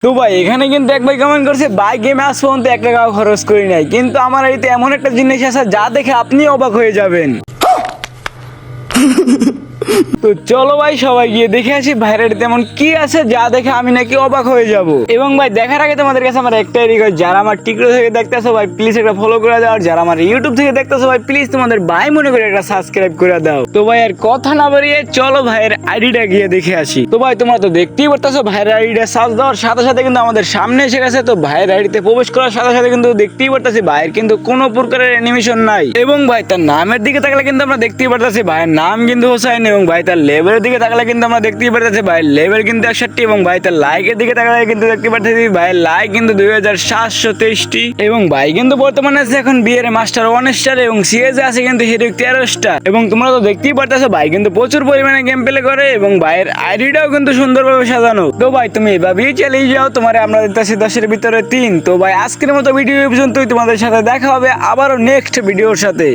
তো ভাই এখানে কিন্তু এক ভাই কমেন্ট করছে ভাই গেমে আজ পর্যন্ত 1 টাকাও খরচ করি নাই, কিন্তু আমার এইতে এমন একটা জিনিস আছে যা দেখে আপনি অবাক হয়ে যাবেন। তো চলো ভাই সবাই গিয়ে দেখে আসি ভাইয়ের তেমন কি আছে যা দেখে আমি নাকি অবাক হয়ে যাব। এবং ভাই দেখার আগে তোমাদের কাছে আমার একটাই রিকোয়েস্ট, যারা আমার টিকটক থেকে দেখতেছো ভাই প্লিজ একটা ফলো করে দাও, আর যারা আমার ইউটিউব থেকে দেখতেছো ভাই প্লিজ তোমাদের ভাই মনে করে একটা সাবস্ক্রাইব করে দাও। তো ভাই আর কথা না বাড়িয়ে চলো ভাইয়ের আইডিটা গিয়ে দেখে আসি। তো ভাই তোমরা তো দেখতেই পারতেছো ভাইয়ের আইডিটা সার্চ দেওয়ার সাথে সাথে কিন্তু আমাদের সামনে এসে গেছে। তো ভাইয়ের আইডিতে প্রবেশ করার সাথে সাথে কিন্তু দেখতেই পারতেছি ভাইয়ের কিন্তু কোনো প্রকারের অ্যানিমেশন নাই। এবং ভাই তার নামের দিকে তাকালে কিন্তু আমরা দেখতেই পারতেছি ভাইয়ের নাম কিন্তু হোসাইন। এবং ভাই তার লেভেলের দিকে তাকালে কিন্তু আমরা দেখতেই পারতেছি ভাইয়ের লেভেল কিন্তু 61। এবং ভাই তার লাইকের দিকে তাকালে কিন্তু দেখতে পারতেছি ভাইয়ের লাইক কিন্তু 2723টি। এবং ভাই কিন্তু বর্তমানে আছে এখন বিয়ের মাস্টার 1 স্টার এবং সিএসএ আছে কিন্তু হিরোইক 13 স্টার। এবং তোমরা তো দেখতেই পারতেছো ভাই কিন্তু প্রচুর পরিমাণে গেম প্লে করে এবং ভাইয়ের আইডিটাও কিন্তু সুন্দরভাবে সাজানো। তো ভাই তুমি এভাবেই চালিয়ে যাও, তোমার আমরা দিতেছি 10-এর ভিতরে 3। তো ভাই আজকের মতো ভিডিও এই পর্যন্তই, তোমাদের সাথে দেখা হবে আবারও নেক্সট ভিডিওর সাথে।